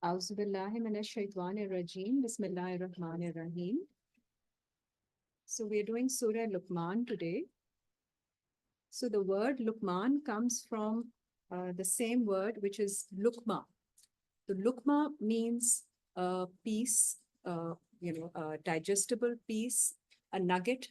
أعوذ بالله من الشيطان الرجيم. بسم الله الرحمن الرحيم. So we are doing Surah Luqman today. So the word Luqman comes from the same word which is Luqma. So Luqma means a piece, a digestible piece, a nugget.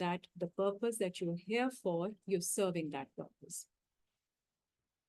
that the purpose that you're here for, you're serving that purpose.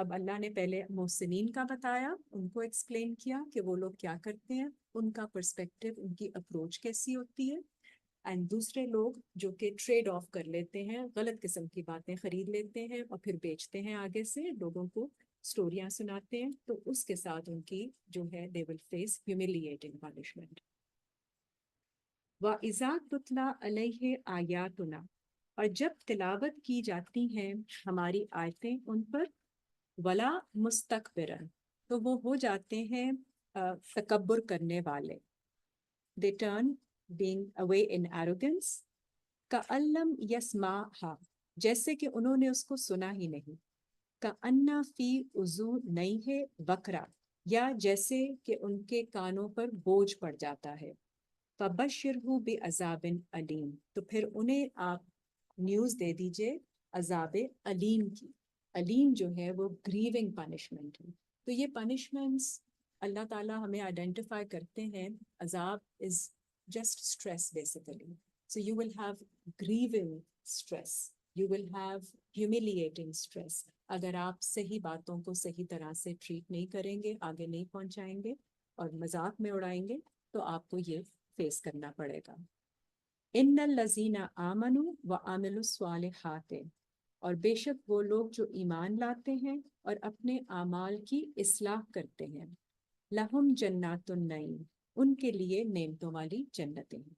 اب اللہ نے پہلے محسنین کا بتایا، ان کو explain کیا کہ وہ لوگ کیا کرتے ہیں، ان کا پرسپیکٹو، ان کی اپروچ کیسی ہوتی ہے، اینڈ دوسرے لوگ جو کہ ٹریڈ آف کر لیتے ہیں، غلط قسم کی باتیں خرید لیتے ہیں اور پھر بیچتے ہیں آگے سے لوگوں کو، سٹوریاں سناتے ہیں، تو اس کے ساتھ ان کی جو ہے they will face humiliating punishment. وَإِذَا تُتْلَى عَلَيْهِ آيَاتُنَا، اور جب تلاوت کی جاتی ہیں ہماری آیتیں ان پر، ولا مستکبرن، تو وہ ہو جاتے ہیں تکبر کرنے والے، they turn being away in arrogance، کَأَلَّمْ يَسْمَعْهَا، جیسے کہ انہوں نے اس کو سنا ہی نہیں، کَأَنَّ فِي أُذُنَيْهِ وَقْرًا، یا جیسے کہ ان کے کانوں پر بوجھ پڑ جاتا ہے، فَبَشِّرْهُ بِعَذَابٍ أَلِيمٍ، تو پھر انہیں آپ نیوز دے دیجئے عذاب علیم کی۔ علیم جو ہے وہ گریونگ پنشمنٹ ہے، تو یہ پنشمنٹس اللہ تعالیٰ ہمیں آئیڈینٹیفائی کرتے ہیں، عذاب is just stress basically, so you will have grieving stress, you will have humiliating stress, اگر آپ صحیح باتوں کو صحیح طرح سے ٹریٹ نہیں کریں گے، آگے نہیں پہنچائیں گے اور مذاق میں اڑائیں گے، تو آپ کو یہ فیس کرنا پڑے گا۔ ان الذین آمنوا وعملوا الصالحات، اور بے شک وہ لوگ جو ایمان لاتے ہیں اور اپنے اعمال کی اصلاح کرتے ہیں، لہم جنات النعیم، ان کے لیے نعمتوں والی جنتیں ہیں،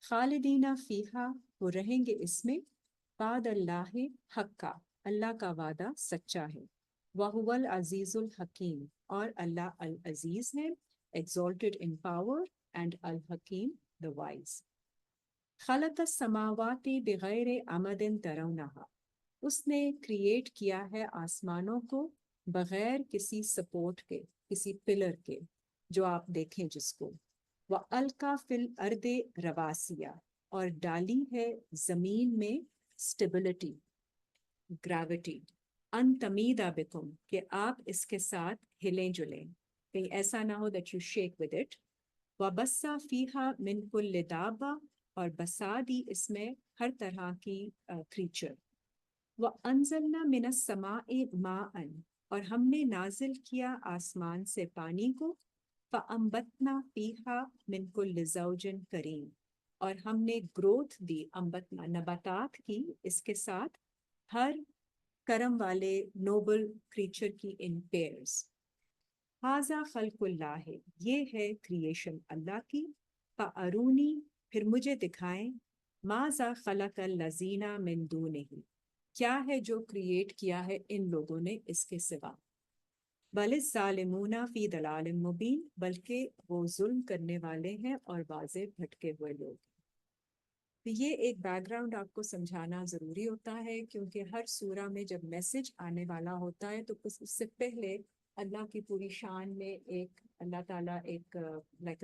خالدین فیہا، وہ رہیں گے اس میں، بعد اللہ حقا، اللہ کا وعدہ سچا ہے، وَهُوَ العزیز الحکیم، اور اللہ العزیز ہے، exalted in power and الحکیم the wise۔ خلق السماوات بغیر عمد ترونہا، اس نے کریٹ کیا ہے آسمانوں کو بغیر کسی سپورٹ کے، کسی پلر کے جو آپ دیکھیں جس کو، وَأَلْقَى فِي الْأَرْضِ رَوَاسِيَ، اور ڈالی ہے زمین میں اسٹیبلٹی، گریوٹی، ان تمید بکم، کہ آپ اس کے ساتھ ہلیں جلیں، کہیں ایسا نہ ہو that you shake with it، وَبَثَّ فِيهَا مِن كُلِّ دَابَّةٍ، اور بسا دی اس میں ہر طرح کی کریچر، وَأَنزَلْنَا مِنَ السَّمَاءِ مَاءً، اور ہم نے نازل کیا آسمان سے پانی کو، فَأَنبَتْنَا فِيهَا مِن كُلِّ زَوْجٍ كَرِيمٍ، اور ہم نے گروتھ دی، انبتنا نباتات کی اس کے ساتھ، ہر کرم والے نوبل کریچر کی ان پیئرز۔ ھذا خلق اللہ، یہ ہے کریشن اللہ کی، فَأَرُونِی، پھر مجھے دکھائیں، ماذا خلق الذین من دونہ، کیا ہے جو کریٹ کیا ہے ان لوگوں نے اس کے سوا، بل الظالمون فی ضلال مبین، بلکہ وہ ظلم کرنے والے ہیں اور واضح بھٹکے ہوئے لوگ۔ تو یہ ایک بیک گراؤنڈ آپ کو سمجھانا ضروری ہوتا ہے، کیونکہ ہر سورہ میں جب میسج آنے والا ہوتا ہے تو اس سے پہلے اللہ کی پوری شان میں ایک اللہ تعالیٰ ایک لائک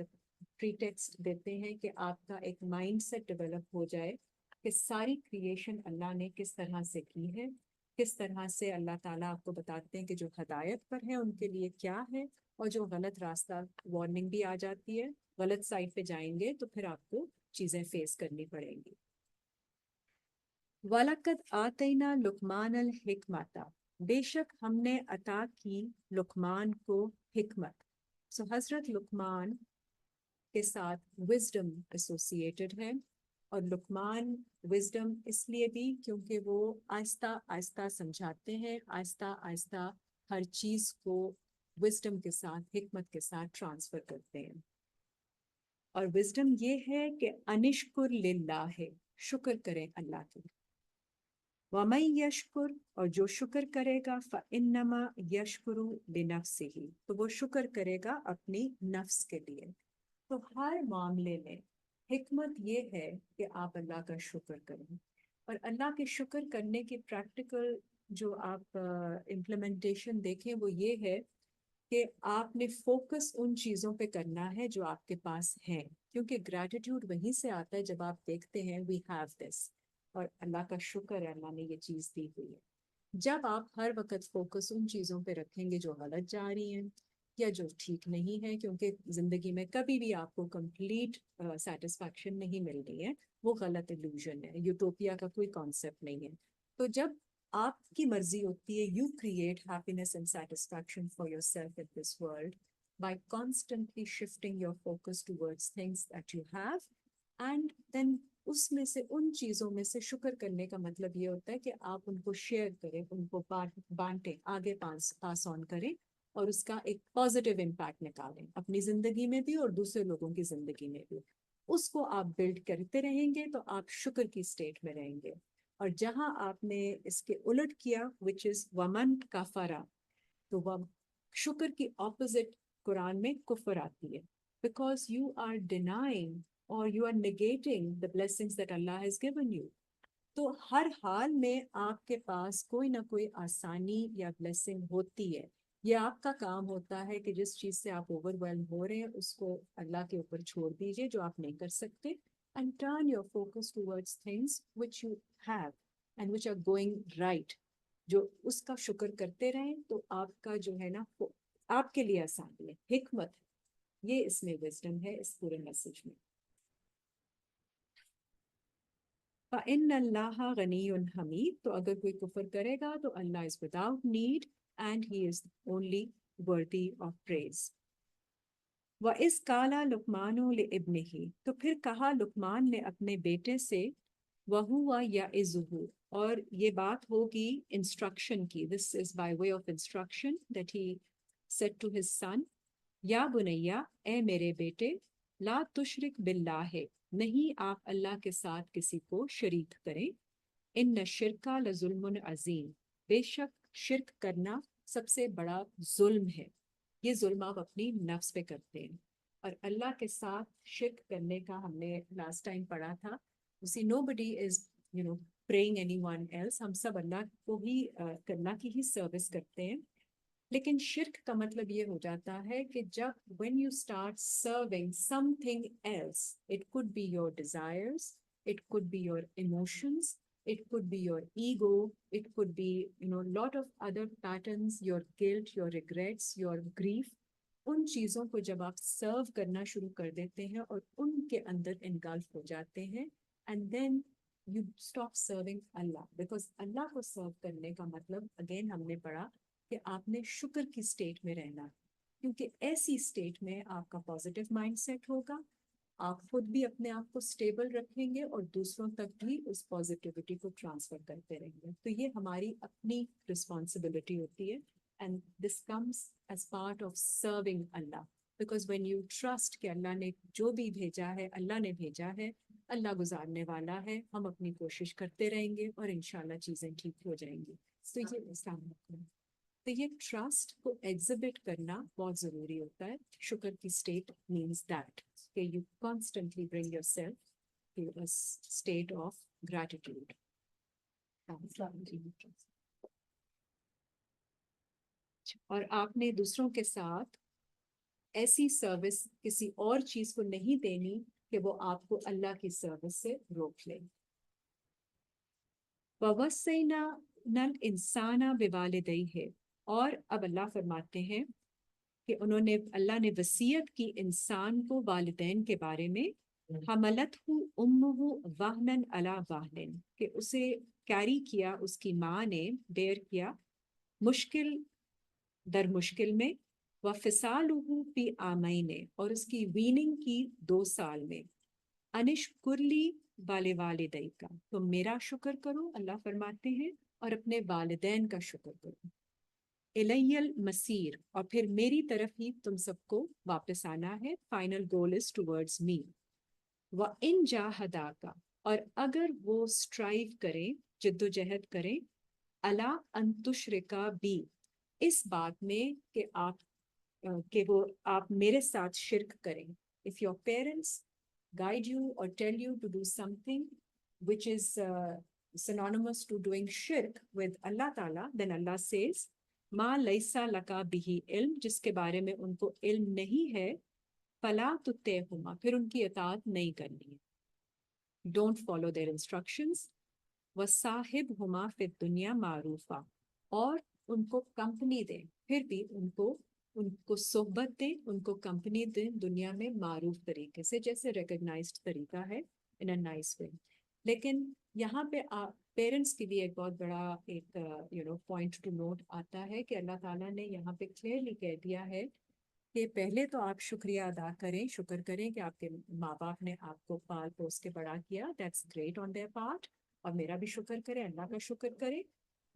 پریٹیکسٹ دیتے ہیں کہ آپ کا ایک مائنڈ سیٹ ڈیولپ ہو جائے کہ ساری کریشن اللہ نے کس طرح سے کی ہے، کس طرح سے اللہ تعالیٰ آپ کو بتاتے ہیں کہ جو ہدایت پر ہے ان کے لیے کیا ہے، اور جو غلط راستہ، وارننگ بھی آ جاتی ہے، غلط سائڈ پہ جائیں گے تو پھر آپ کو چیزیں فیس کرنی پڑیں گی۔ وَلَقَدْ آتَيْنَا لُقْمَانَ الْحِکْمَةَ، بے شک ہم نے عطا کی لقمان کو حکمت، سو حضرت لقمان کے ساتھ وزڈم ایسوسیٹڈ ہے، اور لقمان وزڈم اس لیے بھی کیونکہ وہ آہستہ آہستہ سمجھاتے ہیں، آہستہ آہستہ ہر چیز کو وزڈم کے ساتھ، حکمت کے ساتھ ٹرانسفر کرتے ہیں، اور وزڈم یہ ہے کہ انشکر للہ، شکر کریں اللہ کی، وَمَن یشکر، اور جو شکر کرے گا، فَإِنَّمَا یشکر لِنَفْسِهِ، تو وہ شکر کرے گا اپنی نفس کے لیے۔ تو ہر معاملے میں حکمت یہ ہے کہ آپ اللہ کا شکر کریں، اور اللہ کے شکر کرنے کی پریکٹیکل جو آپ امپلیمنٹیشن دیکھیں وہ یہ ہے کہ آپ نے فوکس ان چیزوں پہ کرنا ہے جو آپ کے پاس ہیں، کیونکہ گریٹیٹیوڈ وہیں سے آتا ہے جب آپ دیکھتے ہیں وی ہیو دس، اور اللہ کا شکر ہے اللہ نے یہ چیز دی ہوئی ہے۔ جب آپ ہر وقت فوکس ان چیزوں پہ رکھیں گے جو غلط جا رہی ہیں یا جو ٹھیک نہیں ہے، کیونکہ زندگی میں کبھی بھی آپ کو کمپلیٹ سیٹسفیکشن نہیں مل رہی ہے، وہ غلط ایلوژن ہے، یوٹوپیا کا کوئی کانسیپٹ نہیں ہے۔ تو جب آپ کی مرضی ہوتی ہے. You create happiness and satisfaction for yourself in this world by constantly shifting your focus towards things that you have, and then اس میں سے ان چیزوں میں سے شکر کرنے کا مطلب یہ ہوتا ہے کہ آپ ان کو شیئر کریں, ان کو بانٹیں, آگے پاس آن کریں, اور اس کا ایک پازیٹیو امپیکٹ نکالیں اپنی زندگی میں بھی اور دوسرے لوگوں کی زندگی میں بھی. اس کو آپ بلڈ کرتے رہیں گے تو آپ شکر کی اسٹیٹ میں رہیں گے. اور جہاں آپ نے اس کے الٹ کیا which is ومن کفرا, تو وہ شکر کی اپوزٹ قرآن میں کفر آتی ہے, because you are denying or you are negating the blessings that Allah has given you. تو ہر حال میں آپ کے پاس کوئی نہ کوئی آسانی یا بلیسنگ ہوتی ہے. یہ آپ کا کام ہوتا ہے کہ جس چیز سے آپ اوور ویلم ہو رہے ہیں اس کو اللہ کے اوپر چھوڑ دیجئے جو آپ نہیں کر سکتے, and turn your focus towards things which you have and which are going right. جو اس کا شکر کرتے رہیں تو آپ کا جو ہے نا آپ کے لیے آسانی ہے, حکمت ہے. یہ اس میں وزڈم ہے اس پورے میسج میں. فَإِنَّ اللَّهَ غَنِيٌّ حَمِيدٌ, تو اگر کوئی کفر کرے گا تو اللہ is without need and he is only worthy of praise. وَإِذْ قَالَ لُقْمَانُ لِابْنِهِ, تو پھر کہا لقمان نے اپنے بیٹے سے, وَهُوَ يَعِظُهُ, اور یہ بات ہوگی instruction کی. This is by way of instruction that he said to his son, یا بنیا, اے میرے بیٹے, لا تشرک باللہ, نہیں آپ اللہ کے ساتھ کسی کو شریک کریں. ان الشرک لظلم عظیم, بے شک شرک کرنا سب سے بڑا ظلم ہے. یہ ظلم آپ اپنی نفس پہ کرتے ہیں. اور اللہ کے ساتھ شرک کرنے کا ہم نے لاسٹ ٹائم پڑھا تھا. اسی nobody is praying anyone else, ہم سب اللہ کو ہی اللہ کی ہی سروس کرتے ہیں. لیکن شرک کا مطلب یہ ہو جاتا ہے کہ جب when you start serving something else, it could be your desires, it could be your emotions, it could be your ego, it could be lot of other patterns, your guilt, your regrets, your grief. ان چیزوں کو جب آپ سرو کرنا شروع کر دیتے ہیں اور ان کے اندر انگلف ہو جاتے ہیں, and then you stop serving Allah, because اللہ کو سرو کرنے کا مطلب اگین ہم نے پڑھا کہ آپ نے شکر کی اسٹیٹ میں رہنا, کیونکہ ایسی اسٹیٹ میں آپ کا پازیٹیو مائنڈ سیٹ ہوگا, آپ خود بھی اپنے آپ کو اسٹیبل رکھیں گے اور دوسروں تک بھی اس پازیٹیوٹی کو ٹرانسفر کرتے رہیں گے. تو یہ ہماری اپنی رسپانسبلٹی ہوتی ہے, and this comes as part of serving Allah, because when you trust کہ اللہ نے جو بھی بھیجا ہے اللہ نے بھیجا ہے, اللہ گزارنے والا ہے, ہم اپنی کوشش کرتے رہیں گے اور انشاءاللہ چیزیں ٹھیک ہو جائیں گی. تو یہ اسلام ہے. تو یہ ٹرسٹ کو ایگزبٹ کرنا بہت ضروری ہوتا ہے. شکر کی اسٹیٹ مینس دیٹ کہ you constantly bring yourself to a state of gratitude. اور آپ نے دوسروں کے ساتھ ایسی سروس کسی اور چیز کو نہیں دینی کہ وہ آپ کو اللہ کی سروس سے روک لے. وَوَصَّيْنَا الْإِنسَانَ بِوَالِدَيْهِ, اور اب اللہ فرماتے ہیں کہ اللہ نے وصیت کی انسان کو والدین کے بارے میں, حملتہ امہ وہنن علی وہن, کہ اسے کیری کیا اس کی ماں نے, بیئر کیا مشکل در مشکل میں, وفصالہ فی عامین, اور اس کی ویننگ کی 2 سال میں, انشکرلی والے والدئی کا, تم میرا شکر کرو, اللہ فرماتے ہیں, اور اپنے والدین کا شکر کرو. الی المصیر, اور پھر میری طرف ہی تم سب کو واپس آنا ہے, فائنل گول از ٹورڈز می. وَإِن جَاهَدَاكَ, اور اگر وہ اسٹرائیو کریں, جد و جہد کریں, الا ان تشرکا بی, اس بات میں کہ وہ آپ میرے ساتھ شرک کریں. If your parents guide you or tell you to do something which is synonymous to doing shirk with Allah Ta'ala, then Allah says, ما لیسا لکا بہی علم, جس کے بارے میں ان کو علم نہیں ہے, فلا تطیعہما, پھر ان کی اطاعت نہیں کرنی ہے. Don't follow their instructions. وصاحبہما فی الدنیا معروفا, اور ان کو کمپنی دیں, پھر بھی ان کو صحبت دیں, ان کو کمپنی دیں دنیا میں معروف طریقے سے, جیسے ریکگنائزڈ طریقہ ہے, in a nice way. لیکن یہاں پہ پیرنٹس کے لیے ایک بہت بڑا ایک پوائنٹ ٹو نوٹ آتا ہے کہ اللہ تعالیٰ نے یہاں پہ کلیئرلی کہہ دیا ہے کہ پہلے تو آپ شکریہ ادا کریں، شکر کریں کہ آپ کے ماں باپ نے آپ کو پال پوس کے بڑا کیا، that's great on their part, اور میرا بھی شکر کریں، اللہ کا شکر کریں.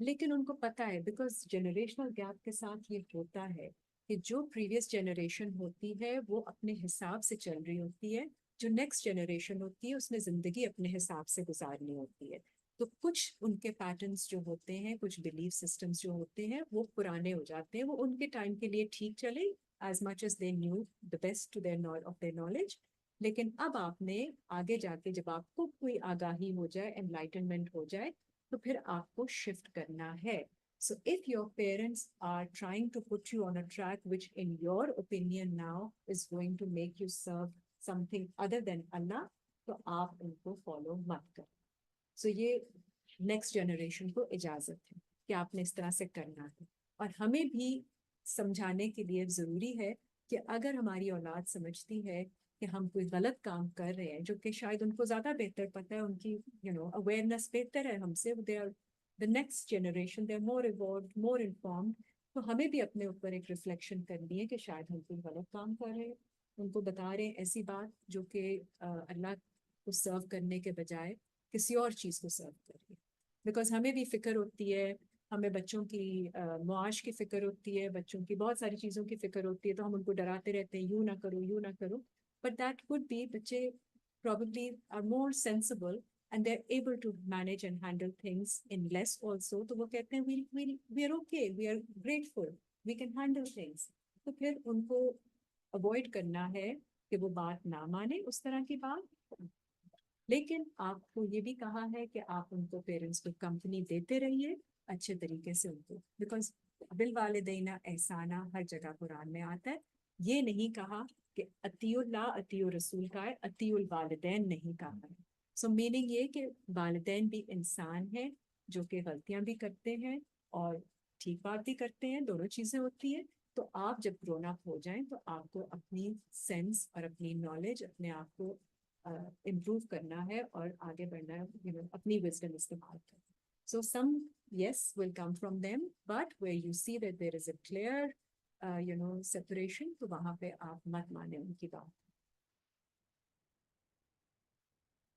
لیکن ان کو پتہ ہے بیکاز جنریشنل گیپ کے ساتھ یہ ہوتا ہے کہ جو پریویس جنریشن ہوتی ہے وہ اپنے حساب سے چل رہی ہوتی ہے، جو نیکسٹ جنریشن ہوتی ہے اس نے زندگی اپنے حساب سے گزارنی ہوتی ہے. تو کچھ ان کے پیٹرنس جو ہوتے ہیں، کچھ بلیف سسٹمز جو ہوتے ہیں وہ پرانے ہو جاتے ہیں، وہ ان کے ٹائم کے لیے ٹھیک چلے as much as they knew the best to their of their knowledge. لیکن اب آپ نے آگے جا کے جب آپ کو کوئی آگاہی ہو جائے، enlightenment ہو جائے، تو پھر آپ کو شفٹ کرنا ہے. So if your parents are trying to put you on a track which in your opinion now is going to make you serve something other than Allah, تو آپ ان کو فالو مت کریں. سو یہ نیکسٹ جنریشن کو اجازت ہے کہ آپ نے اس طرح سے کرنا ہے. اور ہمیں بھی سمجھانے کے لیے ضروری ہے کہ اگر ہماری اولاد سمجھتی ہے کہ ہم کوئی غلط کام کر رہے ہیں، جو کہ شاید ان کو زیادہ بہتر پتہ ہے، ان کی اویئرنیس بہتر ہے ہم سے، they are the next generation, they are more evolved, more informed, تو ہمیں بھی اپنے اوپر ایک ریفلیکشن کرنی ہے کہ شاید ہم کوئی غلط کام کر رہے ہیں. ان کو بتا رہے ہیں ایسی بات جو کہ اللہ کو سرو کرنے کے بجائے کسی اور چیز کو سرو کر رہی ہے. بیکاز ہمیں بھی فکر ہوتی ہے، ہمیں بچوں کی معاش کی فکر ہوتی ہے، بچوں کی بہت ساری چیزوں کی فکر ہوتی ہے، تو ہم ان کو ڈراتے رہتے ہیں یوں نہ کرو، یوں نہ کرو. بٹ دیٹ کوڈ بی بچے probably are more sensible and they're able to manage and handle things in less also. تو وہ کہتے ہیں we are okay, we are grateful, we can handle things. تو پھر ان کو avoid کرنا ہے کہ وہ بات نہ مانے اس طرح کی بات. لیکن آپ کو یہ بھی کہا ہے کہ آپ ان کو پیرنٹس کو کمپنی دیتے رہیے اچھے طریقے سے ان کو، بیکاز بالوالدین احسانہ ہر جگہ قرآن میں آتا ہے. یہ نہیں کہا کہ اطیع اللہ اطیع رسول کا ہے، اطیع الوالدین نہیں کہا ہے. سو میننگ یہ کہ والدین بھی انسان ہیں جو کہ غلطیاں بھی کرتے ہیں اور ٹھیک بات بھی کرتے ہیں، دونوں چیزیں ہوتی ہیں. تو آپ جب گرون اپ ہو جائیں تو آپ کو اپنی سینس اور اپنی نالج، اپنے آپ کو امپروو کرنا ہے اور آگے بڑھنا ہے، اپنی وزڈم استعمال کرنا. So some yes will come from them, but where you see that there is a clear separation, تو وہاں پہ آپ مت مانیں ان کی بات.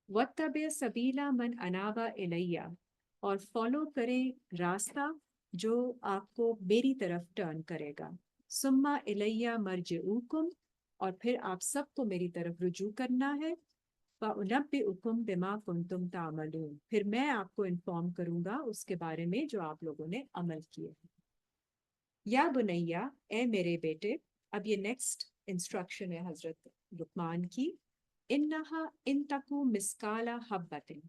وَاتَّبِعْ سَبِيلَ مَنْ أَنَابَ إِلَيَّ، اور فالو کریں راستہ جو آپ کو میری طرف ٹرن کرے گا. ثُمَّ إِلَيَّ مَرْجِعُكُمْ، اور پھر آپ سب کو میری طرف رجوع کرنا ہے. فَأُنَبِّئُكُمْ بِمَا كُنْتُمْ تَعْمَلُونَ، پھر میں آپ کو انفارم کروں گا اس کے بارے میں جو آپ لوگوں نے عمل کیے. یا بنیا، اے میرے بیٹے، اب یہ نیکسٹ انسٹرکشن ہے حضرت لقمان کی. انہا ان تکو مسکالا حبتن،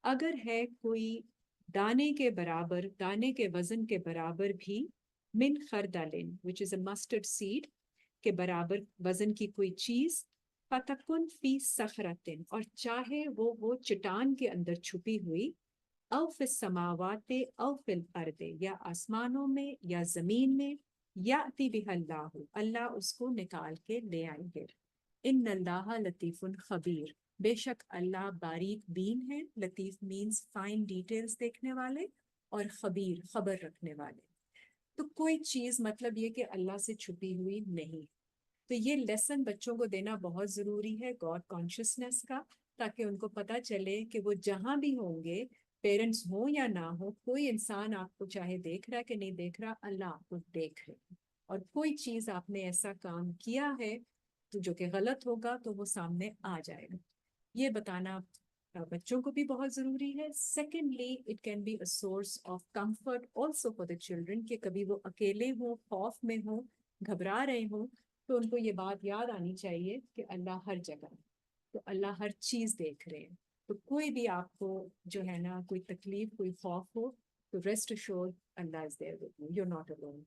اگر ہے کوئی دانے کے برابر، دانے کے وزن کے برابر بھی، من خردلن which is a mustard seed کے برابر وزن کی کوئی چیز، فتکن فی صخرتن، اور چاہے وہ ہو چٹان کے اندر چھپی ہوئی، او فی السماوات او فی الارض، یا آسمانوں میں یا زمین میں، یاتی بہ اللہ، اللہ اس کو نکال کے لے آئیں گے. ان اللہ لطیف خبیر، بے شک اللہ باریک بین ہے. لطیف مینس فائن ڈیٹیلز دیکھنے والے، اور خبیر خبر رکھنے والے. تو کوئی چیز مطلب یہ کہ اللہ سے چھپی ہوئی نہیں. تو یہ لیسن بچوں کو دینا بہت ضروری ہے گاڈ کانشیسنیس کا، تاکہ ان کو پتہ چلے کہ وہ جہاں بھی ہوں گے، پیرنٹس ہوں یا نہ ہو، کوئی انسان آپ کو چاہے دیکھ رہا ہے کہ نہیں دیکھ رہا، اللہ آپ کو دیکھ رہے. اور کوئی چیز آپ نے ایسا کام کیا ہے تو جو کہ غلط ہوگا تو وہ سامنے آ جائے گا. یہ بتانا بچوں کو بھی بہت ضروری ہے. Secondly it can be a source of comfort also for the children, کہ کبھی وہ اکیلے ہوں، خوف میں ہوں، گھبرا رہے ہوں، تو ان کو یہ بات یاد آنی چاہیے کہ اللہ ہر جگہ، تو اللہ ہر چیز دیکھ رہے ہیں. تو کوئی بھی آپ کو جو ہے نا کوئی تکلیف، کوئی خوف ہو، تو ریسٹ ایشورڈ اللہ is there with you, you are not alone.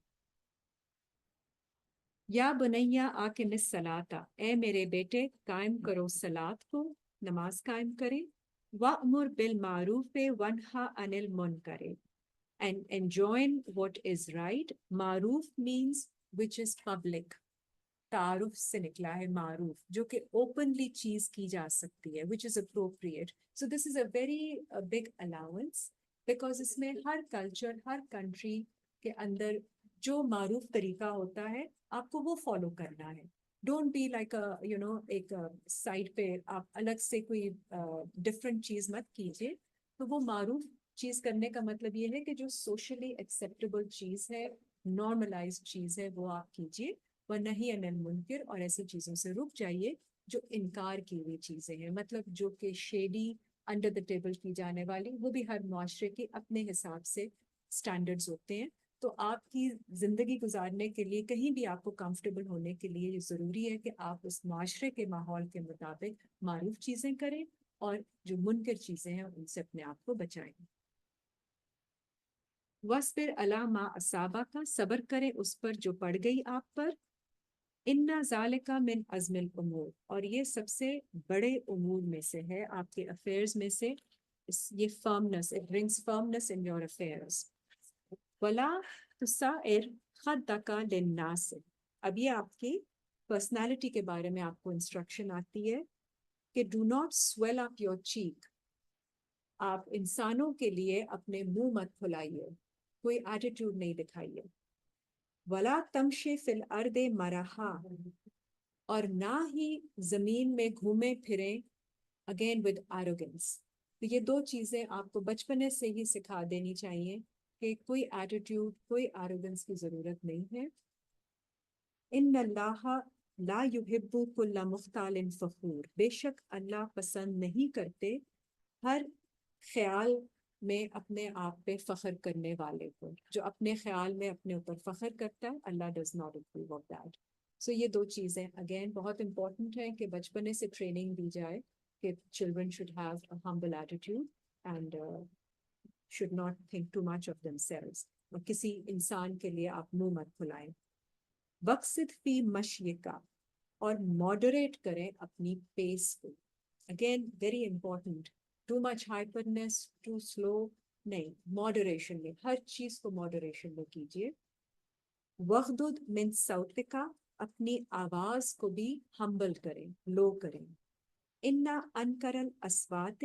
یا بنیا آکم الصلاۃ، اے میرے بیٹے قائم کرو صلاۃ کو، نماز قائم کرے. وَأْمُرْ بِالْمَعْرُوفِ وَانْهَ عَنِ الْمُنْكَرِ، and enjoin what is right. معروف means which is public. تعارف سے نکلا ہے معروف، جو کہ اوپنلی چیز کی جا سکتی ہے، which is appropriate. So this is a very big allowance because اس میں ہر کلچر ہر کنٹری کے اندر جو معروف طریقہ ہوتا ہے آپ کو وہ فالو کرنا ہے. ڈونٹ بی لائک ایک سائڈ پہ آپ الگ سے کوئی ڈفرینٹ چیز مت کیجیے. تو وہ معروف چیز کرنے کا مطلب یہ ہے کہ جو سوشلی ایکسیپٹیبل چیز ہے, نارملائز چیز ہے, وہ آپ کیجیے. ورنہ ہی انل المنکر, اور ایسی چیزوں سے رک جائیے جو انکار کی ہوئی چیزیں ہیں, مطلب جو کہ شیڈی انڈر دا ٹیبل کی جانے والی, وہ بھی ہر معاشرے کے اپنے حساب سے سٹینڈرڈز ہوتے ہیں. تو آپ کی زندگی گزارنے کے لیے, کہیں بھی آپ کو کمفرٹیبل ہونے کے لیے, یہ ضروری ہے کہ آپ اس معاشرے کے ماحول کے مطابق معروف چیزیں کریں اور جو منکر چیزیں ہیں ان سے اپنے آپ کو بچائیں. وَاصْبِرْ عَلَىٰ مَا أَصَابَكَ, صبر کریں اس پر جو پڑ گئی آپ پر. اِنَّ ذَلِكَ مِنْ عَزْمِ الْأُمُورِ, اور یہ سب سے بڑے امور میں سے ہے, آپ کے افیئرز میں سے. یہ firmness, it brings firmness in your affairs. وَلَا تُسَعِّرْ خَدَّكَ لِلنَّاسِ, اب یہ آپ کی پرسنالٹی کے بارے میں آپ کو انسٹرکشن آتی ہے کہ do not swell up your cheek. آپ انسانوں کے لیے اپنے منہ مت پھلائیے, کوئی ایٹیٹیوڈ نہیں دکھائیے. وَلَا تَمْشِ فِي الْأَرْضِ مَرَحًا, اور نہ ہی زمین میں گھومے پھریں اگین ود arrogance. تو یہ دو چیزیں آپ کو بچپنے سے ہی سکھا دینی چاہیے کہ کوئی ایٹیٹیوڈ, کوئی arrogance کی ضرورت نہیں ہے. ان اللہ لا یحب کل مختال فخور, بے شک اللہ پسند نہیں کرتے ہر خیال میں اپنے آپ پہ فخر کرنے والے کو. جو اپنے خیال میں اپنے اوپر فخر کرتا ہے, Allah does not approve of that. So یہ دو چیزیں اگین بہت امپورٹنٹ ہیں کہ بچپنے سے ٹریننگ دی جائے کہ children should have a humble attitude and should not think too much of them selves. اور کسی انسان کے لیے آپ منہ مت کھلائیں. وقصد فی مشیکا, اور ماڈریٹ کریں اپنی پیس کو. Again very important, too much hyperness, too slow نہیں, ماڈریشن میں, ہر چیز کو ماڈریشن میں کیجیے. وغدد من صوتکا, اپنی آواز کو بھی ہمبل کریں, لو کریں. انا انکر الاصوات,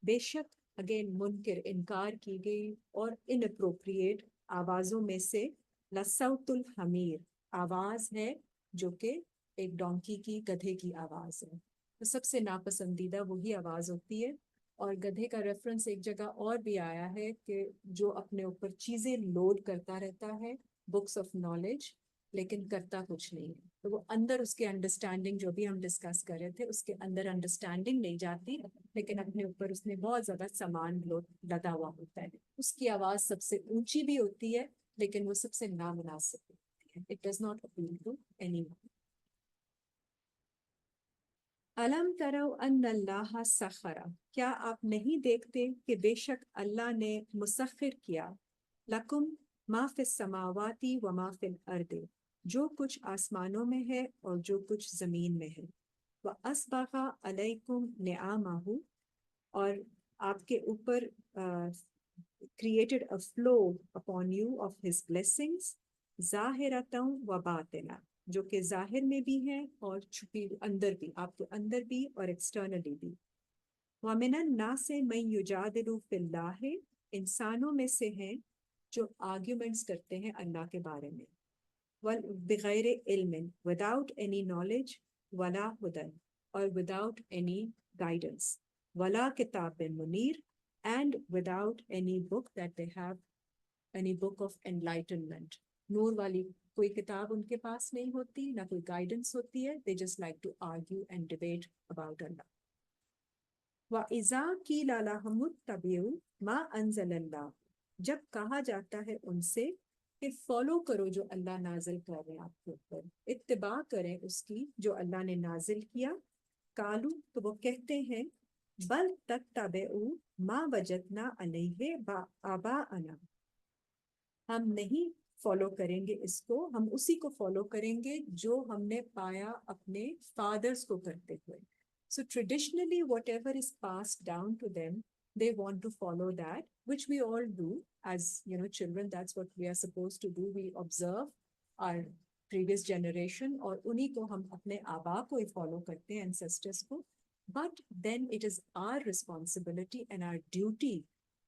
بے شک اگین منکر, انکار کی گئی اور اناپروپریٹ آوازوں میں سے, لصوت الحمیر, آواز ہے جو کہ ایک ڈونکی کی, گدھے کی آواز ہے. تو سب سے ناپسندیدہ وہی آواز ہوتی ہے. اور گدھے کا ریفرنس ایک جگہ اور بھی آیا ہے کہ جو اپنے اوپر چیزیں لوڈ کرتا رہتا ہے, بکس آف نالج, لیکن کرتا کچھ نہیں ہے. تو وہ اندر اس کے انڈرسٹینڈنگ, جو بھی ہم ڈسکس کر رہے تھے, اس کے اندر انڈرسٹینڈنگ نہیں جاتی, لیکن اپنے اوپر اس نے بہت زیادہ سامان لدا ہوا ہوتا ہے. اس کی آواز سب سے اونچی بھی ہوتی ہے, لیکن وہ سب سے نامناسب ہوتی ہے. It does not appeal to anyone. الم ترو ان اللہ سخر, کیا آپ نہیں دیکھتے کہ بے شک اللہ نے مسخر کیا, لکم ما فی السماوات و ما فی الارض, جو کچھ آسمانوں میں ہے اور جو کچھ زمین میں ہے. وَأَسْبَغَ عَلَيْكُمْ نِعَمَهُ, اور آپ کے اوپر created a flow upon you of his blessings, ظاہرتاً و باطنہ, جو کہ ظاہر میں بھی ہیں اور چھپی اندر بھی, آپ کے اندر بھی اور ایکسٹرنلی بھی. وَمِنَ النَّاسِ مَن يُجَادِلُ فِي اللَّهِ, انسانوں میں سے ہیں جو آرگیومنٹس کرتے ہیں اللہ کے بارے میں. بغیر علم, without any knowledge, ولا ہدن, اور without any guidance, ولا کتاب Munir, and without any book that they have, any book of enlightenment. نور والی کوئی کتاب ان کے پاس نہیں ہوتی, نہ کوئی گائیڈنس ہوتی ہے. They just like to argue and debate about Allah. وَإِذَا قِيلَ لَهُمُ اتَّبِعُوا مَا أَنزَلَ اللَّهُ, جب کہا جاتا ہے ان سے کہ فالو کرو جو اللہ نازل کر رہے ہیں آپ کے اوپر, اتباع کریں اس کی جو اللہ نے نازل کیا. کالو, تو وہ کہتے ہیں, بل تتبعوا ما وجدنا علیہ آباءنا, ہم نہیں فالو کریں گے اس کو, ہم اسی کو فالو کریں گے جو ہم نے پایا اپنے فادرز کو کرتے ہوئے. So traditionally whatever is passed down to them, they want to follow that, which we all do as children. That's what we are supposed to do. We observe our previous generation اور انہی کو ہم اپنے آبا کو ہی follow کرتے ہیں, ancestors کو. But then it is our responsibility and our duty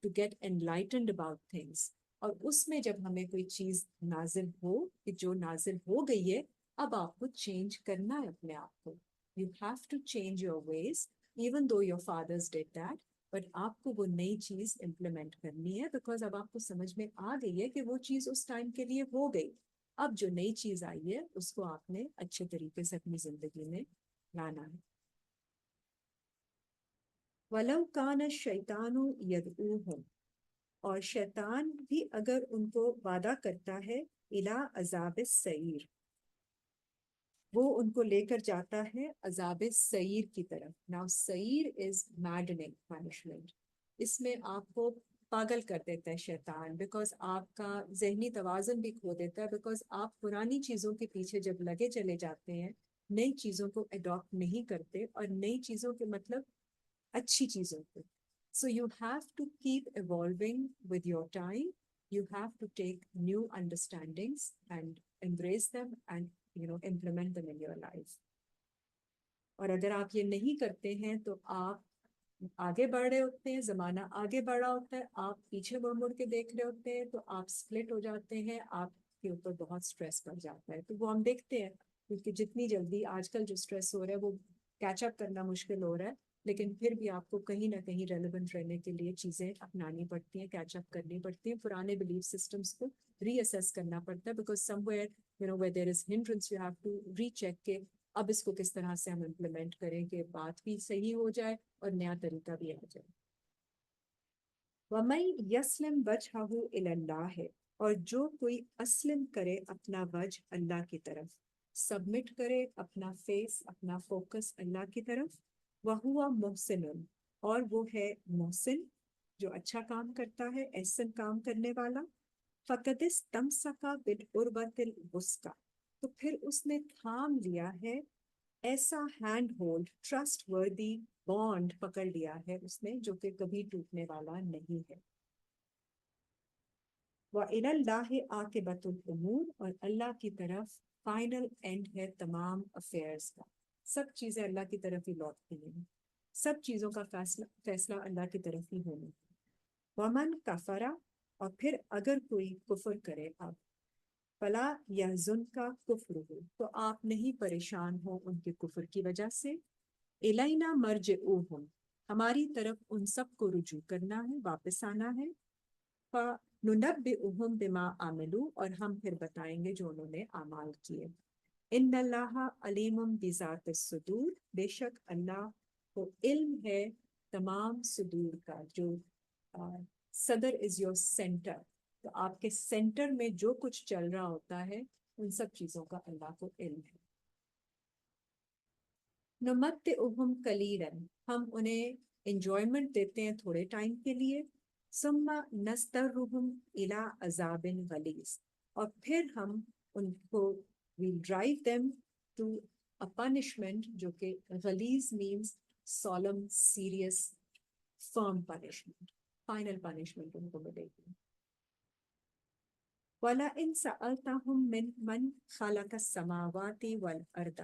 to get enlightened about things. اور اس میں جب ہمیں کوئی چیز نازل ہو کہ جو نازل ہو گئی ہے اب آپ کو چینج کرنا ہے اپنے آپ کو. You have to change your ways even though your fathers did that, but آپ کو وہ نئی چیز امپلیمنٹ کرنی ہے بیکاز اب آپ کو سمجھ میں آ گئی ہے کہ وہ چیز اس ٹائم کے لیے ہو گئی. اب جو نئی چیز آئی ہے اس کو آپ نے اچھے طریقے سے اپنی زندگی میں لانا ہے. وَلَوْ كَانَ الشَّيْطَانُ يَدْعُوهُمْ، اور شیطان بھی اگر ان کو وعدہ کرتا ہے اِلیٰ عذاب السعیر، وہ ان کو لے کر جاتا ہے عذاب سعیر کی طرف. Now سعیر is maddening punishment. اس میں آپ کو پاگل کر دیتا ہے شیطان بیکاز آپ کا ذہنی توازن بھی کھو دیتا ہے بیکاز آپ پرانی چیزوں کے پیچھے جب لگے چلے جاتے ہیں نئی چیزوں کو اڈاپٹ نہیں کرتے اور نئی چیزوں کے مطلب اچھی چیزوں کو. So you have to keep evolving with your time. You have to take new understandings and embrace them and implement them in your life. اور اگر آپ یہ نہیں کرتے ہیں تو آپ آگے بڑھ رہے ہوتے ہیں, زمانہ آگے بڑھا ہوتا ہے, آپ پیچھے مڑ مڑ کے دیکھ رہے ہوتے ہیں تو آپ سپلٹ ہو جاتے ہیں, آپ کے اوپر بہت سٹریس پڑ جاتا ہے. تو وہ ہم دیکھتے ہیں کیونکہ جتنی جلدی آج کل جو سٹریس ہو رہا ہے وہ کیچ اپ کرنا مشکل ہو رہا ہے, لیکن پھر بھی آپ کو کہیں نہ کہیں ریلیونٹ رہنے کے لیے چیزیں اپنانی پڑتی ہیں, کیچ اپ کرنی پڑتی ہیں, پرانے بلیف سسٹمس کو ری اسیس کرنا پڑتا ہے because some where where there is hindrance you have to recheck کہ اب اس کو کس طرح سے ہم امپلیمنٹ کریں کہ بات بھی صحیح ہو جائے اور نیا طریقہ بھی آ جائے. وَمَن يَسْلِمْ وَجْهَهُ إِلَى اللَّهِ، اور جو کوئی اسلم کرے اپنا وجہ اللہ کی طرف, سبمٹ کرے اپنا فیس, اپنا فوکس اللہ کی طرف. وَهُوَ مُحْسِنٌ، اور وہ ہے محسن جو اچھا کام کرتا ہے, احسن کام کرنے والا. فَقَدِ اسْتَمْسَكَ بِالْعُرْوَةِ الْوُثْقَىٰ، تو پھر اس نے تھام لیا ہے ایسا ہینڈ ہولڈ, ٹرسٹ وردی بانڈ پکڑ لیا ہے اس نے جو کہ کبھی ٹوٹنے والا نہیں ہے. وَإِلَى اللَّهِ عَاقِبَةُ الْأُمُورِ، اور اللہ کی طرف فائنل اینڈ ہے تمام افیئرس کا. سب چیزیں اللہ کی طرف ہی لوٹتی ہیں, سب چیزوں کا فیصلہ اللہ کی طرف ہی ہونا. وَمَن كَفَرَ، اور پھر اگر کوئی کفر کرے اب, فلا يَحْزُنْكَ كُفْرُهُ، تو آپ نہیں پریشان ہو ان کے کفر کی وجہ سے. الینا مرجعوہم، ہماری طرف ان سب کو رجوع کرنا ہے, واپس آنا ہے. فَنُنَبِّئُهُم بِمَا عَمِلُوا، اور ہم پھر بتائیں گے جو انہوں نے اعمال کیے. ان اللہ علیم بذات الصدور، بے شک اللہ کو علم ہے تمام صدور کا. جو صدر از یور سینٹر، تو آپ کے سینٹر میں جو کچھ چل رہا ہوتا ہے ان سب چیزوں کا اللہ کو علم ہے. نمتعہم قلیلا، ہم انہیں انجوائمنٹ دیتے ہیں تھوڑے ٹائم کے لیے. ثم نضطرہم الی عذاب غلیظ، اور پھر ہم ان کو we drive them to a punishment جو کہ غلیظ means solemn, serious, firm punishment, final punishment ان کو ملے گی. وَلَئِن سَأَلْتَهُم مَّن خَلَقَ السَّمَاوَاتِ وَالْأَرْضَ،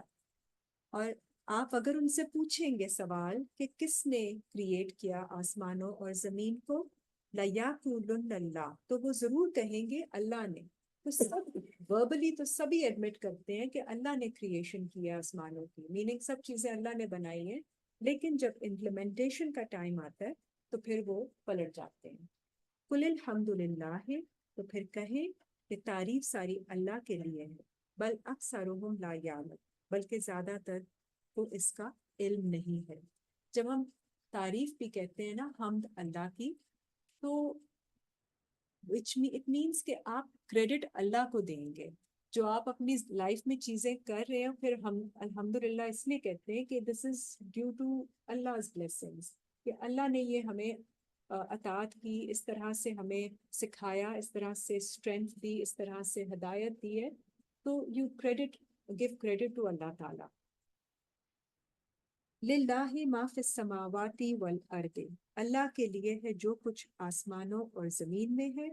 اور آپ اگر ان سے پوچھیں گے سوال کہ کس نے کریٹ کیا آسمانوں اور زمین کو, لَيَقُولُنَّ اللَّهُ، تو وہ ضرور کہیں گے اللہ نے. تو سب وربلی تو سبھی ایڈمٹ کرتے ہیں کہ اللہ نے کریشن کی ہے آسمانوں کی, میننگ سب چیزیں اللہ نے بنائی ہیں, لیکن جب امپلیمنٹیشن کا ٹائم آتا ہے تو پھر وہ پلٹ جاتے ہیں. قُلِ الْحَمْدُ لِلَّهِ، تو پھر کہیں کہ تعریف ساری اللہ کے لیے ہے. بل اکثرهم لا یعلمون، بلکہ زیادہ تر کو اس کا علم نہیں ہے. جب ہم تعریف بھی کہتے ہیں نا حمد اللہ کی, تو اٹ مینس کہ آپ کریڈٹ اللہ کو دیں گے. جو آپ اپنی لائف میں چیزیں کر رہے ہیں پھر ہم الحمدللہ اس لیے کہتے ہیں کہ this is due to Allah's blessings، کہ اللہ نے یہ ہمیں اطاعت کی, اس طرح سے ہمیں سکھایا, اس طرح سے اسٹرینتھ دی, اس طرح سے ہدایت دی ہے. تو یو گیو کریڈٹ ٹو اللہ تعالیٰ. للہ ما فی السماوات والارض، اللہ کے لیے ہے جو کچھ آسمانوں اور زمین میں ہے.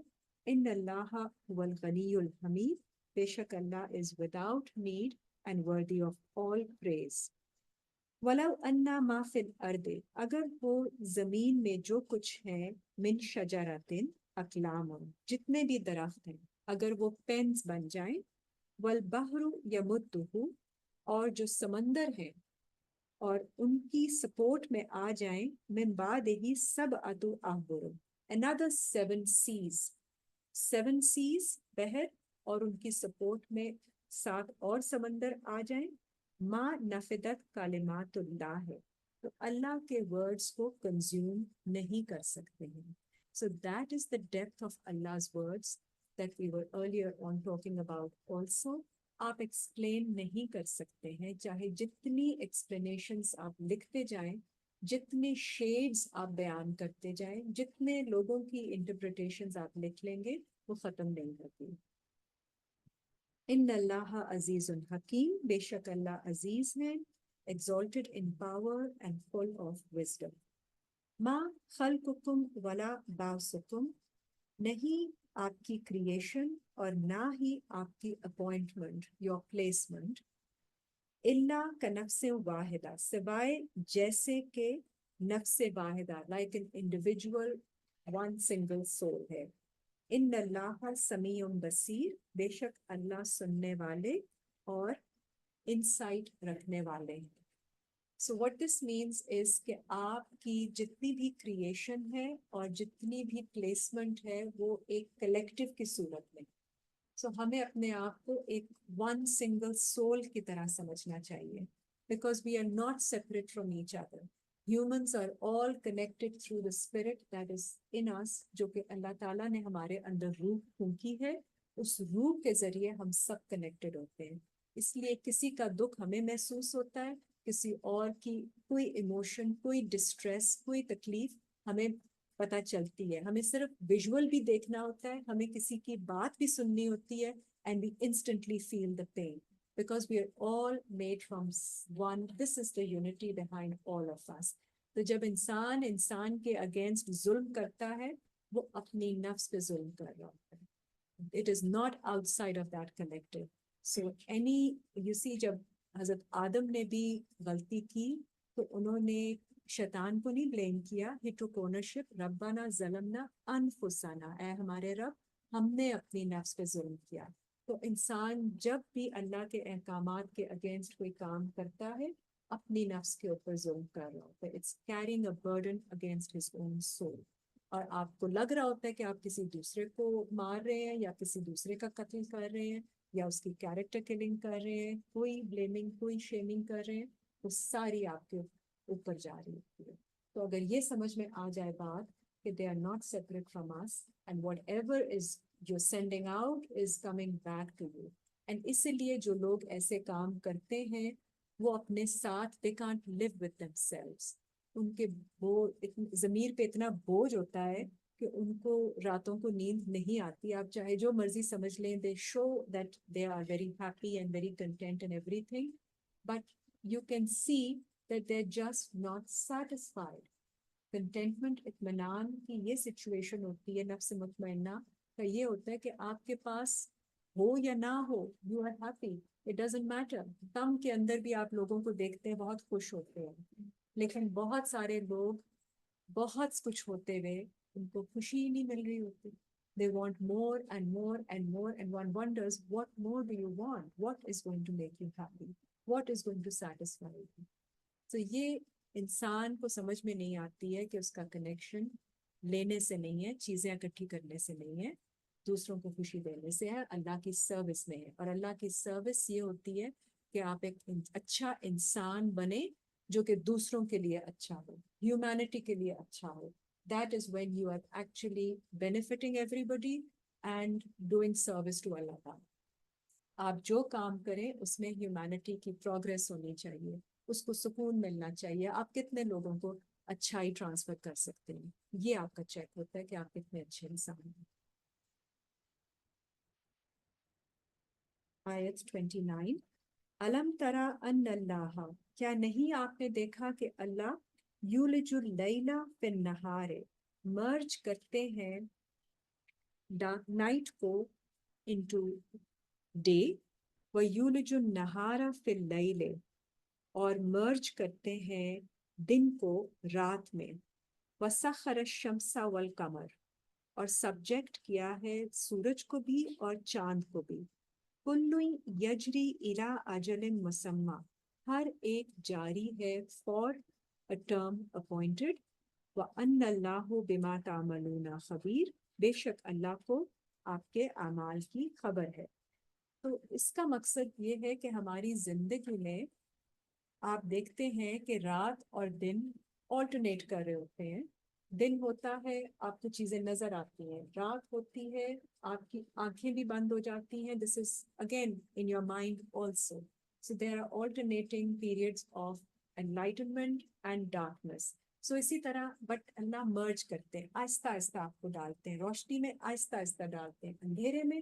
ان اللہ هو الغنی الحمید، بے شک اللہ is without need and worthy of all praise. وَلَوْ أَنَّا مَا فِي الْأَرْضِ اگر وہ زمین میں جو کچھ ہے من شجراتن اقلام جتنے بھی درخت ہیں اگر وہ پینس بن جائیں والبحر یمدہ اور جو سمندر ہے اور ان کی سپورٹ میں آ جائیں من بعد ہی سب اتو احبر another seven seas بحر اور ان کی سپورٹ میں 7 اور سمندر آ جائیں ما نفدت کلمات اللہ ہے تو اللہ کے ورڈز کو کنزیوم نہیں کر سکتے ہیں. So that is the depth of Allah's words that we were earlier on talking about also. آپ ایکسپلین نہیں کر سکتے ہیں چاہے جتنی ایکسپلینیشنز آپ لکھتے جائیں جتنے شیڈز آپ بیان کرتے جائیں جتنے لوگوں کی انٹرپریٹیشنز آپ لکھ لیں گے وہ ختم نہیں ہوتی. ان اللہ عزیز حکیم بے شک اللہ عزیز ہے exalted in power and full of wisdom. ما خلقکم ولا بعثکم نہیں آپ کی کریشن اور نہ ہی آپ کی اپوائنٹمنٹ یا پلیسمنٹ اللہ کا نفس واحدہ سوائے جیسے کہ نفس واحدہ like an individual one single soul ہے. ان اللہ سمیع بصیر بے شک اللہ سننے والے اور انسائٹ رکھنے والے ہیں. So what this means is کہ آپ کی جتنی بھی کریشن ہے اور جتنی بھی پلیسمنٹ ہے وہ ایک کلیکٹیو کی صورت میں. So ہمیں اپنے آپ کو ایک ون سنگل سول کی طرح سمجھنا چاہیے because we are not separate from each other. Humans are all connected through the spirit that is in us جو کہ اللہ تعالیٰ نے ہمارے اندر روح پھونکی ہے. اس روح کے ذریعے ہم سب کنیکٹڈ ہوتے ہیں. اس لیے کسی کا دکھ ہمیں محسوس ہوتا ہے کسی اور کی کوئی ایموشن کوئی ڈسٹریس کوئی تکلیف ہمیں پتہ چلتی ہے. ہمیں صرف ویژول بھی دیکھنا ہوتا ہے ہمیں کسی کی بات بھی سننی ہوتی ہے and we instantly feel the pain because we are all made from one. This is the unity behind all of us. تو جب انسان کے اگینسٹ ظلم کرتا ہے وہ اپنی نفس پہ ظلم کر رہا ہوتا ہے. It is not outside of that collective. So you see جب حضرت آدم نے بھی غلطی کی تو انہوں نے شیطان کو نہیں بلیم کیا. He took ownership. ربنا ظلمنا انفسنا اے ہمارے رب ہم نے اپنی نفس پہ ظلم کیا. تو انسان جب بھی اللہ کے احکامات کے اگینسٹ کوئی کام کرتا ہے اپنی نفس کے اوپر ظلم کر رہا ہوتا ہے. It's carrying a burden against his own soul. اور آپ کو لگ رہا ہوتا ہے کہ آپ کسی دوسرے کو مار رہے ہیں یا کسی دوسرے کا قتل کر رہے ہیں یا اس کی کیریکٹر کلنگ کر رہے ہیں کوئی بلیمنگ کوئی شیمنگ کر رہے ہیں وہ ساری آپ کے اوپر جا رہی ہوتی ہے. تو اگر یہ سمجھ میں آ جائے بات کہ they are not separate from us and whatever is you're sending out is coming back to you. And اسی لیے جو لوگ ایسے کام کرتے ہیں وہ اپنے ساتھ they can't live with themselves. ان کے ضمیر پہ اتنا بوجھ ہوتا ہے کہ ان کو راتوں کو نیند نہیں آتی. آپ چاہے جو مرضی سمجھ لیں they show that they are very happy and very content and everything but you can see that they're just not satisfied. Contentment اطمینان کی یہ سچویشن ہوتی ہے نفس مطمئنہ کا یہ ہوتا ہے کہ آپ کے پاس ہو یا نہ ہو you are happy it doesn't matter. غم کے اندر بھی آپ لوگوں کو دیکھتے ہیں بہت خوش ہوتے ہیں لیکن بہت سارے لوگ بہت کچھ ہوتے ہوئے ان کو خوشی ہی نہیں مل رہی ہوتی. They want more and more and more and one wonders what more do you want? What is going to make you happy? What is going to satisfy you? So یہ انسان کو سمجھ میں نہیں آتی ہے کہ اس کا کنیکشن لینے سے نہیں ہے چیزیں اکٹھی کرنے سے نہیں ہے دوسروں کو خوشی دینے سے ہے اللہ کی سروس میں ہے. اور اللہ کی سروس یہ ہوتی ہے کہ آپ ایک اچھا انسان بنے جو کہ دوسروں کے لیے اچھا ہو ہیومینٹی کے لیے اچھا ہو. That is when you are actually benefiting everybody and doing service to Allah تعالیٰ. آپ جو کام کریں اس میں ہیومینٹی کی پروگرس ہونی چاہیے اس کو سکون ملنا چاہیے. آپ کتنے لوگوں کو اچھائی ٹرانسفر کر سکتے ہیں یہ آپ کا چیک ہوتا ہے کہ آپ کتنے اچھے انسان ہیں. آیت 29 علم ترا ان اللہ کیا نہیں آپ نے دیکھا کہ اللہ یولج اللیل فی النہار مرج کرتے ہیں نائٹ کو انٹو ڈے ویولج النہار فی اللیل اور مرج کرتے ہیں دن کو رات میں. وسخر الشمس والقمر، اور سبجیکٹ کیا ہے سورج کو بھی اور چاند کو بھی. کل یجری الی اجل مسمى، ہر ایک جاری ہے فار a term appointed. وَأَنَّ اللَّهُ بِمَا تَعْمَلُونَ خبیر، بے شک اللہ کو آپ کے اعمال کی خبر ہے. تو اس کا مقصد یہ ہے کہ ہماری زندگی میں آپ دیکھتے ہیں کہ رات اور دن آلٹرنیٹ کر رہے ہوتے ہیں. دن ہوتا ہے آپ کو چیزیں نظر آتی ہیں، رات ہوتی ہے آپ کی آنکھیں بھی بند ہو جاتی ہیں. This is again in your mind also. So there are alternating periods of enlightenment and darkness. سو اسی طرح بٹ اللہ مرج کرتے ہیں، آہستہ آہستہ آپ کو ڈالتے ہیں روشنی میں، آہستہ آہستہ ڈالتے ہیں اندھیرے میں.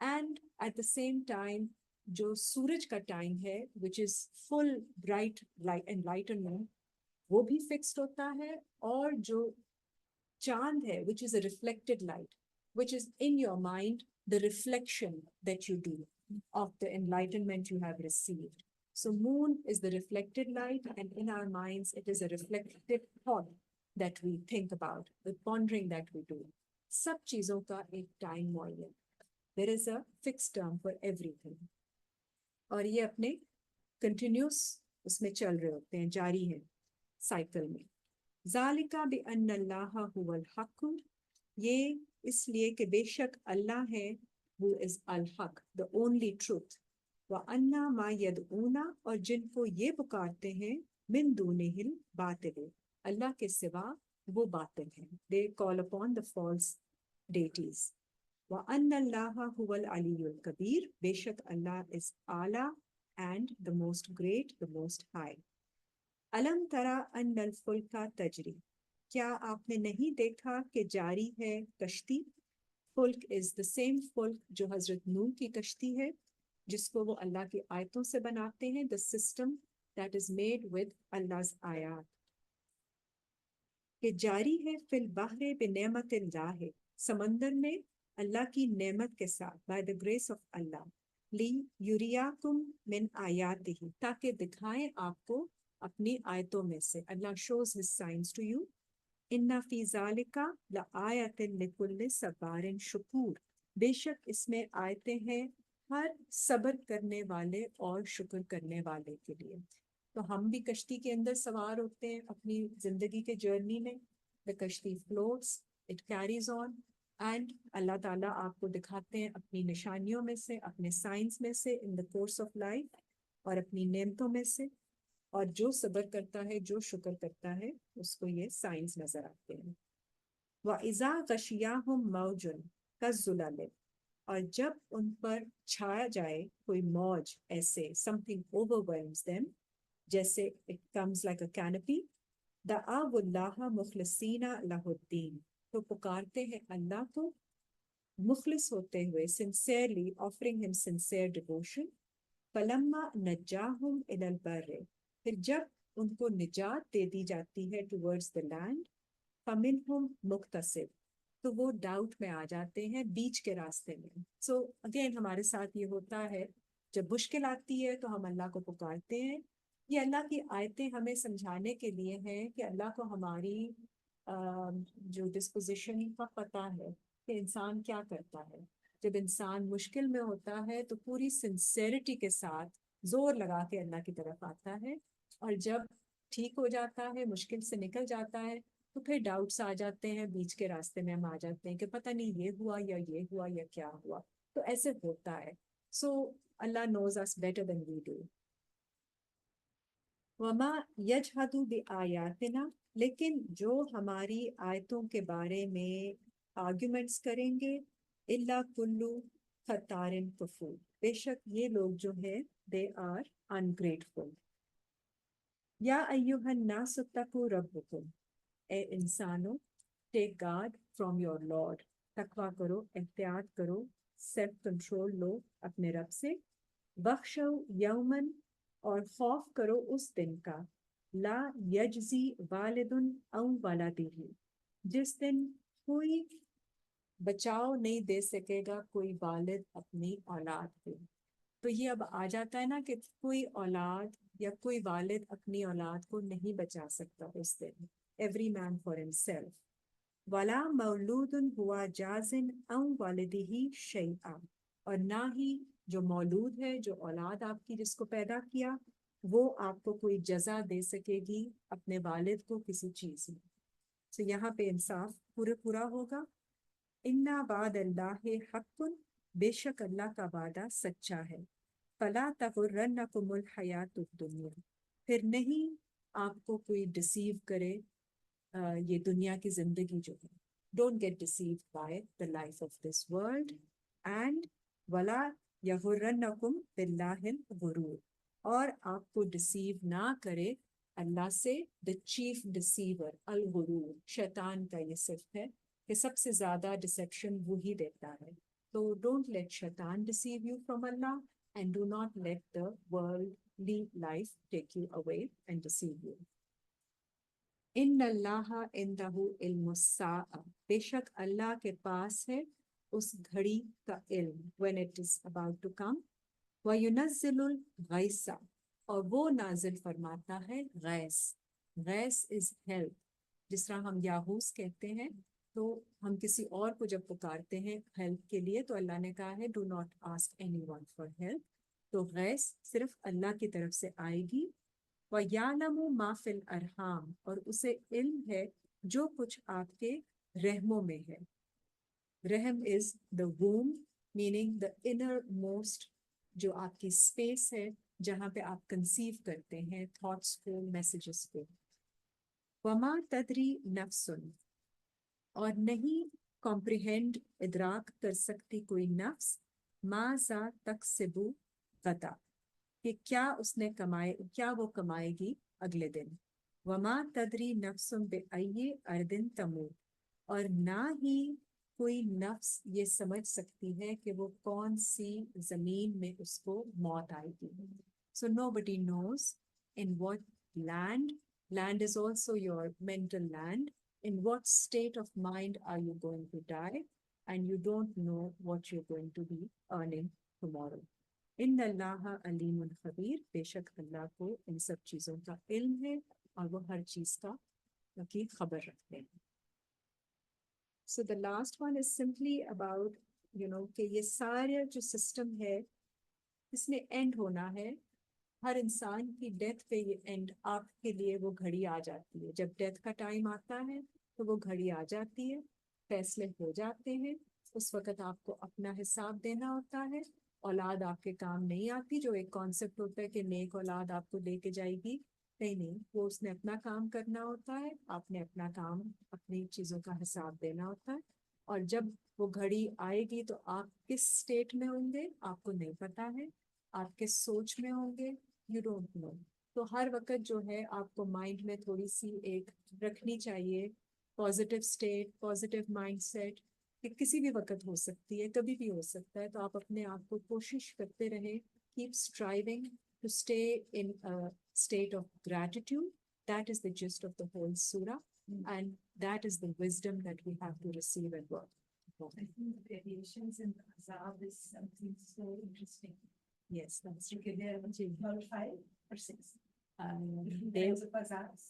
And at the same time جو سورج کا ٹائم ہے وچ از فل برائٹ انلائٹنمنٹ، وہ بھی فکسڈ ہوتا ہے. اور جو چاند ہے which is a reflected light, which is in your mind, the reflection that you do of the enlightenment you have received. So moon is the reflected light, and in our minds it is a reflected thought that we think about, the pondering that we do. سب چیزوں کا ایک time معین. There is a fixed term for everything. اور یہ اپنے continuous اس میں چل رہے ہوتے ہیں، جاری ہیں سائیکل میں. ذالک بأن اللہ هو الحق، یہ اس لیے کہ بے شک اللہ ہے who is ul Haq, the only truth. وَأَنَّ مَا يَدْعُونَ، اور جن کو یہ پکارتے ہیں من دونہ الباطل، اللہ کے سوا وہ باطل ہیں. they call upon the false deities. وَأَنَّ اللَّهَ هُوَ الْعَلِيُّ الْكَبِيرُ، بے شک اللہ is اعلیٰ and the most great, the most high. الم ترى ان الفلک تجری، کیا آپ نے نہیں دیکھا کہ جاری ہے کشتی. فلک از the same فلک جو حضرت نوح کی کشتی ہے، جس کو وہ اللہ کی آیتوں سے بناتے ہیں. the system that is made with Allah's آیات. کہ جاری ہے فی البحر بنعمت اللہ، سمندر میں اللہ کی نعمت کے ساتھ، by the grace of Allah. لی یریاکم من آیاتہ، تاکہ دکھائیں آپ کو اپنی آیتوں میں سے. اللہ shows his signs to you. ان فی ذالک لآیۃ لکل صبار شکور، بے شک اس میں آیتیں ہیں ہر صبر کرنے والے اور شکر کرنے والے کے لیے. تو ہم بھی کشتی کے اندر سوار ہوتے ہیں اپنی زندگی کے جرنی میں. the کشتی floats, it carries on, and اللہ تعالیٰ آپ کو دکھاتے ہیں اپنی نشانیوں میں سے، اپنے سائنس میں سے in the course of life، اور اپنی نعمتوں میں سے. اور جو صبر کرتا ہے، جو شکر کرتا ہے، اس کو یہ سائنس نظر آتے ہیں. وَإِذَا غَشِيَاهُمْ مَوْجٌ كَالظُّلَلِ، اور جب ان پر چھایا جائے کوئی موج ایسے، something overwhelms them، جیسے it comes like a canopy. دعوا اللہ مخلصین لہ الدین، تو پکارتے ہیں اللہ کو مخلص ہوتے ہوئے، sincerely offering him sincere devotion. فلما نجاہم الی البر، پھر جب ان کو نجات دے دی جاتی ہے towards the land. فمنہم مقتصد، تو وہ ڈاؤٹ میں آ جاتے ہیں بیچ کے راستے میں. سو اگین ہمارے ساتھ یہ ہوتا ہے، جب مشکل آتی ہے تو ہم اللہ کو پکارتے ہیں. یہ اللہ کی آیتیں ہمیں سمجھانے کے لیے ہیں کہ اللہ کو ہماری جو ڈسپوزیشن کا پتہ ہے کہ انسان کیا کرتا ہے. جب انسان مشکل میں ہوتا ہے تو پوری سنسیریٹی کے ساتھ زور لگا کے اللہ کی طرف آتا ہے، اور جب ٹھیک ہو جاتا ہے، مشکل سے نکل جاتا ہے، تو پھر ڈاؤٹس آ جاتے ہیں، بیچ کے راستے میں ہم آ جاتے ہیں کہ پتہ نہیں یہ ہوا یا یہ ہوا یا کیا ہوا. تو ایسے ہوتا ہے. سو اللہ نوز us better than we do. وما یجحد بآیاتنا، لیکن جو ہماری آیتوں کے بارے میں آرگیومنٹس کریں گے، الا کلو خطار کفور، بے شک یہ لوگ جو ہیں they are ungrateful. یا ایھا الناس اتقوا ربکم، اے انسانوں ٹیک گارڈ فرام یور لارڈ، تقویٰ کرو، احتیاط کرو، سیلف کنٹرول لو اپنے رب سے. بخشو یومن، اور خوف کرو اس دن کا، لا یجزی والد او ولدہ، جس دن کوئی بچاؤ نہیں دے سکے گا کوئی والد اپنی اولاد کو. تو یہ اب آ جاتا ہے نا کہ کوئی اولاد یا کوئی والد اپنی اولاد کو نہیں بچا سکتا اس دن. Every man for himself. ولا مولود ہوا جازن او والدہ شیئا، اور نہ ہی جو مولود ہے، جو اولاد آپ کی جس کو پیدا کیا، وہ آپ کو کوئی جزا دے سکے گی اپنے والد کو کسی چیز میں. تو یہاں پہ انصاف پورا ہوگا. انا وعد اللہ حق، بے شک اللہ کا وعدہ سچا ہے. فلا تغرنکم الحیات الدنیا، پھر نہیں آپ کو کوئی ڈسیو کرے یہ دنیا کی زندگی جو ہے. Don't get deceived by the life of this world. And ولا یغرنکم باللہ الغرور، اور آپ کو ڈسیو نہ کرے اللہ سے دا چیف ڈسیور الغرور. شیطان کا یہ صرف ہے کہ سب سے زیادہ ڈسیپشن وہی دیتا ہے. تو ڈونٹ لیٹ شیطان deceive you from Allah, and do not let the worldly life take you away and deceive you. ان اللہ عندہ علم الساعہ، بے شک اللہ کے پاس ہے اس گھڑی کا علم. when it is about to come. وَيُنَزِّلُ الْغَيْثَ، اور وہ نازل فرماتا ہے غیث. غیث از ہیلپ. جس طرح ہم یاہوس کہتے ہیں، تو ہم کسی اور کو جب پکارتے ہیں ہیلپ کے لیے تو اللہ نے کہا ہے do not ask any one for help. تو غیث صرف اللہ کی طرف سے آئے گی. وَيَعْلَمُ مَا فِي الْأَرْحَامِ، اور اسے علم ہے جو کچھ آپ کے رحموں میں ہے. رحم از the womb, meaning the innermost، جو آپ کی اسپیس ہے جہاں پہ آپ کنسیو کرتے ہیں تھاٹس کو، میسیجز کو. وما تدری نفس، اور نہیں کمپریہینڈ ادراک کر سکتی کوئی نفس، ماذا تکسب غدا، کہ کیا اس نے کمائے، کیا وہ کمائے گی اگلے دن. وما تدری نفس بأی ارض تموت، اور نہ ہی کوئی نفس یہ سمجھ سکتی ہے کہ وہ کون سی زمین میں اس کو موت آئے گی. So nobody knows in what land. Land is also your mental land. In what state of mind are you going to die? And you don't know what you're going to be earning tomorrow. ان اللہ علیم خبیر، بے شک اللہ کو ان سب چیزوں کا علم ہے اور وہ ہر چیز کی خبر رکھتے ہیں. So the last one is simply about, کہ یہ سارا جو سسٹم ہے اس نے اینڈ ہونا ہے. ہر انسان کی ڈیتھ پہ یہ اینڈ، آپ کے لیے وہ گھڑی آ جاتی ہے. جب ڈیتھ کا ٹائم آتا ہے تو وہ گھڑی آ جاتی ہے، فیصلے ہو جاتے ہیں. اس وقت آپ کو اپنا حساب دینا ہوتا ہے. اولاد آپ کے کام نہیں آتی. جو ایک کانسیپٹ ہوتا ہے کہ نیک اولاد آپ کو لے کے جائے گی، نہیں، وہ اس نے اپنا کام کرنا ہوتا ہے. آپ نے اپنا کام، اپنی چیزوں کا حساب دینا ہوتا ہے. اور جب وہ گھڑی آئے گی تو آپ کس اسٹیٹ میں ہوں گے آپ کو نہیں پتا ہے. آپ کس سوچ میں ہوں گے، یو ڈونٹ نو. تو ہر وقت جو ہے آپ کو مائنڈ میں تھوڑی سی ایک رکھنی چاہیے positive state, positive mindset, کہ کسی بھی وقت ہو سکتی ہے، کبھی بھی ہو سکتا ہے. تو آپ اپنے آپ کو کوشش کرتے رہیں، keep striving to stay in state of gratitude. That is the gist of the whole surah, and that is the wisdom that we have to receive and work. I think the variations in Azab is something so interesting. Yes, that's true. Because there are 5 or 6 They different kinds of Azabs.